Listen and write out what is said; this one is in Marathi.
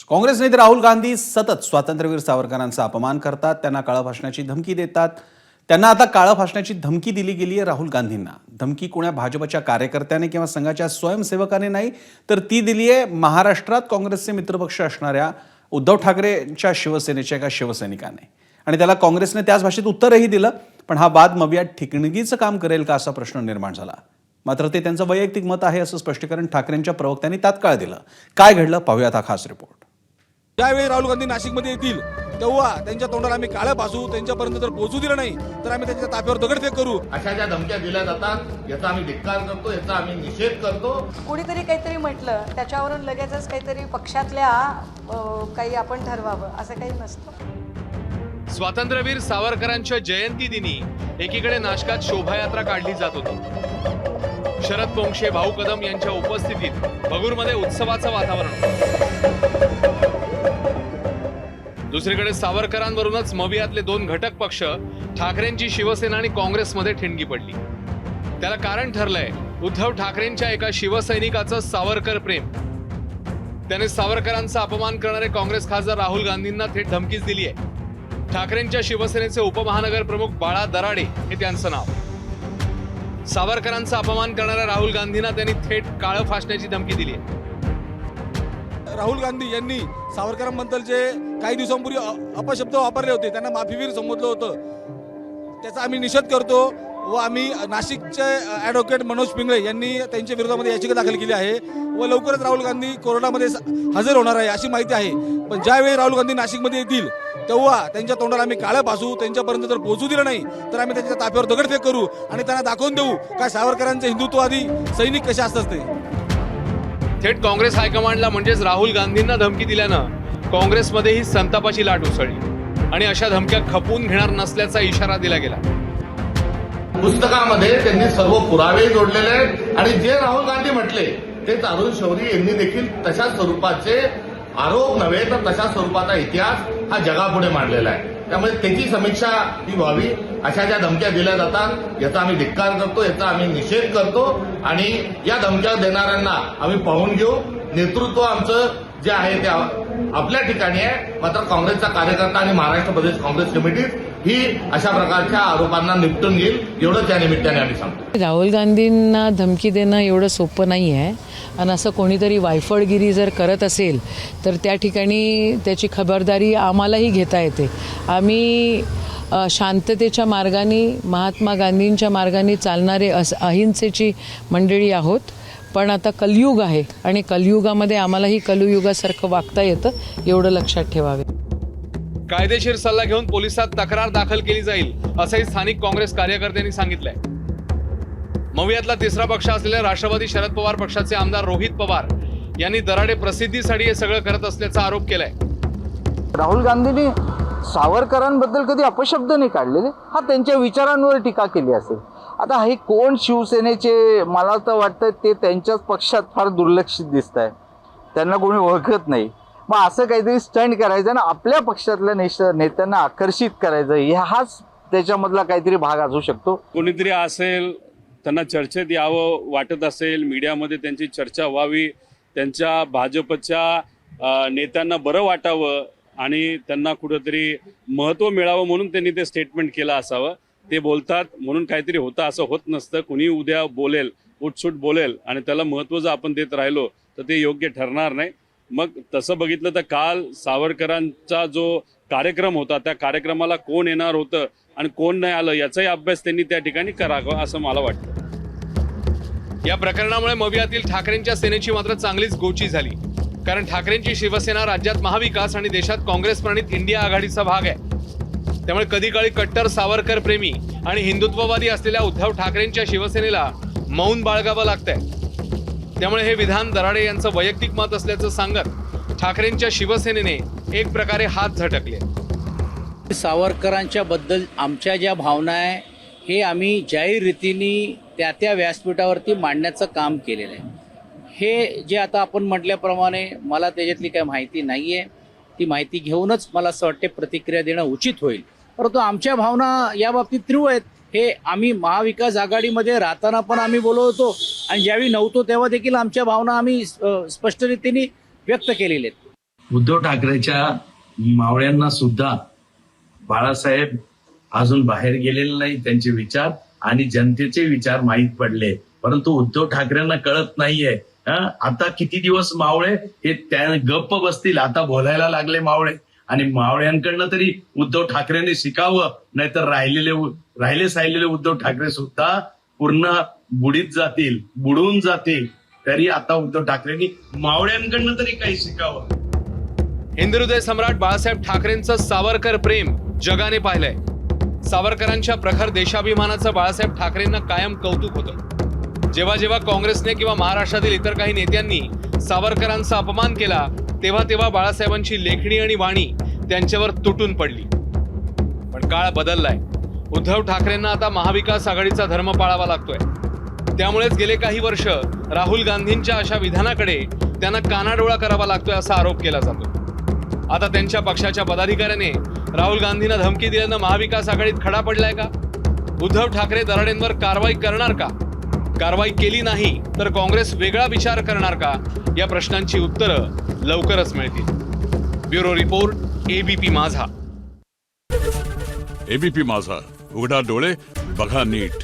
काँग्रेस नेते राहुल गांधी सतत स्वातंत्र्यवीर सावरकरांचा अपमान करतात, त्यांना काळं फासण्याची धमकी देतात. त्यांना आता काळं फासण्याची धमकी दिली गेली आहे राहुल गांधींना. धमकी कोणा भाजपच्या कार्यकर्त्याने किंवा संघाच्या स्वयंसेवकाने नाही, तर ती दिली आहे महाराष्ट्रात काँग्रेसचे मित्रपक्ष असणाऱ्या उद्धव ठाकरेंच्या शिवसेनेच्या एका शिवसैनिकाने. आणि त्याला काँग्रेसने त्याच भाषेत उत्तरही दिलं. पण हा वाद मवियात ठिकणगीचं काम करेल का असा प्रश्न निर्माण झाला. मात्र ते त्यांचं वैयक्तिक मत आहे असं स्पष्टीकरण ठाकरेंच्या प्रवक्त्यांनी तात्काळ दिलं. काय घडलं पाहूयात हा खास रिपोर्ट. ज्यावेळी राहुल गांधी नाशिकमध्ये येतील तेव्हा त्यांच्या तोंडाला आम्ही काळं पासू, त्यांच्यापर्यंत जर पोहोचू दिलं नाही तर आम्ही त्यांच्या ताफ्यावर दगडफेक करू. अशा ज्या धमक्या दिल्या जातात याचा आम्ही धिक्कार करतो, याचा आम्ही निषेध करतो. कुणीतरी काहीतरी म्हटलं त्याच्यावरून लगेचच काहीतरी पक्षातल्या काही आपण ठरवावं असं काही नसतं. स्वातंत्र्यवीर सावरकरांच्या जयंती दिनी एकीकडे नाशकात शोभायात्रा काढली जात होती. शरद पोंक्षे, भाऊ कदम यांच्या उपस्थितीत भगूरमध्ये उत्सवाचं वातावरण. दुसरीकडे सावरकरांवरूनच मवियातले दोन घटक पक्ष ठाकरेंची शिवसेना आणि काँग्रेसमध्ये ठिणगी पडली. त्याला कारण ठरलंय उद्धव ठाकरेंच्या एका शिवसैनिकाचं सावरकर प्रेम. त्याने सावरकरांचा अपमान करणारे काँग्रेस खासदार राहुल गांधींना थेट धमकीच दिली आहे. ठाकरेंच्या शिवसेनेचे उपमहानगर प्रमुख बाळा दराडे हे त्यांचं नाव. सावरकरांचा अपमान करणाऱ्या राहुल गांधींना त्यांनी थेट काळं फासण्याची धमकी दिली आहे. राहुल गांधी यांनी सावरकरांबद्दल जे काही दिवसांपूर्वी अपशब्द वापरले होते, त्यांना माफीवीर संबोधलं होतं, त्याचा आम्ही निषेध करतो. व आम्ही नाशिकचे ॲडव्होकेट मनोज पिंगळे यांनी त्यांच्या विरोधामध्ये याचिका दाखल केली आहे व लवकरच राहुल गांधी कोर्टामध्ये हजर होणार आहे अशी माहिती आहे. पण ज्यावेळी राहुल गांधी नाशिकमध्ये येतील तेव्हा त्यांच्या तोंडाला आम्ही काळं पासू, त्यांच्यापर्यंत जर पोहोचू दिलं नाही तर आम्ही त्यांच्या ताफ्यावर दगडफेक करू आणि त्यांना दाखवून देऊ काय सावरकरांचे हिंदुत्ववादी सैनिक कसे असतात ते. थेट काँग्रेस हायकमांडला म्हणजेच राहुल गांधींना धमकी दिल्यानं काँग्रेसमध्येही संतापाची लाट उसळली आणि अशा धमक्या खपवून घेणार नसल्याचा इशारा दिला गेला. पुस्तकामध्ये त्यांनी सर्व पुरावे जोडलेले आहेत आणि जे राहुल गांधी म्हटले ते अरुण शौरी यांनी देखील तशा स्वरूपाचे आरोप नव्हे तर तशा स्वरूपाचा इतिहास हा जगापुढे मांडलेला आहे. त्यामुळे त्याची समीक्षा ही व्हावी. अशा ज्या धमक्या दिल्या जातात याचा आम्ही धिक्कार करतो, याचा आम्ही निषेध करतो आणि या धमक्या देणाऱ्यांना आम्ही पाहून घेऊ. नेतृत्व आमचं जे आहे ते आपल्या ठिकाणी आहे. मात्र काँग्रेसचा कार्यकर्ता आणि महाराष्ट्र प्रदेश काँग्रेस कमिटी ही अशा प्रकारच्या आरोपांना निपटून घेईल एवढंच या निमित्ताने आम्ही सांगतो. राहुल गांधींना धमकी देणं एवढं सोपं नाही आहे आणि असं कोणीतरी वायफळगिरी जर करत असेल तर त्या ठिकाणी त्याची खबरदारी आम्हालाही घेता येते. आम्ही शांततेच्या मार्गाने महात्मा गांधींच्या मार्गाने चालणारे अहिंसेची मंडळी आहोत. पण आता कलियुग आहे आणि कलियुगामध्ये आम्हालाही कलियुगासारखं वागता येतं एवढं लक्षात ठेवावे. कायदेशीर सल्ला घेऊन पोलिसात तक्रार दाखल केली जाईल असंही स्थानिक काँग्रेस कार्यकर्त्यांनी सांगितलंय. मवियातला तिसरा पक्ष असलेल्या राष्ट्रवादी शरद पवार पक्षाचे आमदार रोहित पवार यांनी दराडे प्रसिद्धीसाठी हे सगळं करत असल्याचा आरोप केलाय. राहुल गांधींनी सावरकरांबद्दल कधी अपशब्द नाही काढलेले, हा त्यांच्या विचारांवर टीका केली असेल. आता हे कोण शिवसेनेचे, मला तर वाटतं ते त्यांच्याच पक्षात फार दुर्लक्षित दिसत आहे, त्यांना कोणी ओळखत नाही. मग असं काहीतरी स्टंट करायचं ना आपल्या पक्षातल्या नेत्यांना आकर्षित करायचं, हाच त्याच्यामधला काहीतरी भाग असू शकतो. कोणीतरी असेल त्यांना चर्चेत यावं वाटत असेल, मीडियामध्ये त्यांची चर्चा व्हावी, त्यांच्या भाजपच्या नेत्यांना बरं वाटावं आणि त्यांना कुठंतरी महत्त्व मिळावं म्हणून त्यांनी ते स्टेटमेंट केलं असावं. ते बोलतात म्हणून काहीतरी होतं असं होत नसतं. कुणी उद्या बोलेल, उठसूट बोलेल आणि त्याला महत्त्व जर आपण देत राहिलो तर ते योग्य ठरणार नाही. मग तसं बघितलं तर काल सावरकरांचा जो कार्यक्रम होता त्या कार्यक्रमाला कोण येणार होतं आणि कोण नाही आलं याचाही अभ्यास त्यांनी त्या ठिकाणी करावा असं मला वाटतं. या प्रकरणामुळे मवियातील ठाकरेंच्या सेनेची मात्र चांगलीच गोची झाली. कारण ठाकरेंची शिवसेना राज्यात महाविकास आणि देशात काँग्रेस प्रणित इंडिया आघाडीचा भाग आहे. त्यामुळे कधी काळी कट्टर सावरकर प्रेमी आणि हिंदुत्ववादी असलेल्या उद्धव ठाकरेंच्या शिवसेनेला मौन बाळगावं लागतंय. त्यामुळे हे विधान दराडे यांचं वैयक्तिक मत असल्याचं सांगत ठाकरेंच्या शिवसेनेने एक प्रकारे हात झटकले. सावरकरांच्या बद्दल आमच्या ज्या भावना आहे हे आम्ही जाहीर रीतीने त्या व्यासपीठावरती मांडण्याचं काम केलेलं आहे. हे जे आता आपण म्हटल्याप्रमाणे मला त्याच्यातली काही माहिती नाही आहे, ती माहिती घेऊनच मला असं वाटते प्रतिक्रिया देणं उचित होईल. परंतु आमच्या भावना या बाबतीत तीव्र आहेत. हे आम्ही महाविकास आघाडीमध्ये राहताना पण आम्ही बोलत होतो आणि ज्यावेळी नव्हतो तेव्हा देखील आमच्या भावना आम्ही स्पष्ट रीतीने व्यक्त केलेल्या आहेत. उद्धव ठाकरेच्या मावळ्यांना सुद्धा बाळासाहेब अजून बाहेर गेलेले नाही, त्यांचे विचार आणि जनतेचे विचार माहीत पडले, परंतु उद्धव ठाकरेंना कळत नाहीये. आता किती दिवस मावळे हे त्या गप्प बसतील, आता बोलायला लागले मावळे, आणि मावळ्यांकडनं तरी उद्धव ठाकरेंनी शिकावं, नाहीतर राहिले साहिलेले उद्धव ठाकरे सुद्धा पूर्ण बुडून जातील. तरी आता उद्धव ठाकरेंनी मावळ्यांकडनं तरी काही शिकावं. हिंदुहृदय सम्राट बाळासाहेब ठाकरेंचं सावरकर प्रेम जगाने पाहिलंय. सावरकरांच्या प्रखर देशाभिमानाचं बाळासाहेब ठाकरेंना कायम कौतुक होतं. जेव्हा जेव्हा काँग्रेसने किंवा महाराष्ट्रातील इतर काही नेत्यांनी सावरकरांचा अपमान केला, तेव्हा तेव्हा बाळासाहेबांची लेखणी आणि वाणी त्यांच्यावर तुटून पडली. पण काळ बदललाय. उद्धव ठाकरेंना आता महाविकास आघाडीचा धर्म पाळावा लागतोय. त्यामुळेच गेले काही वर्ष राहुल गांधींच्या अशा विधानाकडे त्यांना कानाडोळा करावा लागतोय असा आरोप केला जातो. आता त्यांच्या पक्षाच्या पदाधिकाऱ्याने राहुल गांधींना धमकी दिल्यानं महाविकास आघाडीत खडा पडलाय का? उद्धव ठाकरे दराडेंवर कारवाई करणार का? कारवाई केली नाही तर काँग्रेस वेगळा विचार करणार का? या प्रश्नांची उत्तरं लवकरच मिळतील. ब्युरो रिपोर्ट, एबीपी माझा. एबीपी माझा, उघडा डोळे बघा नीट.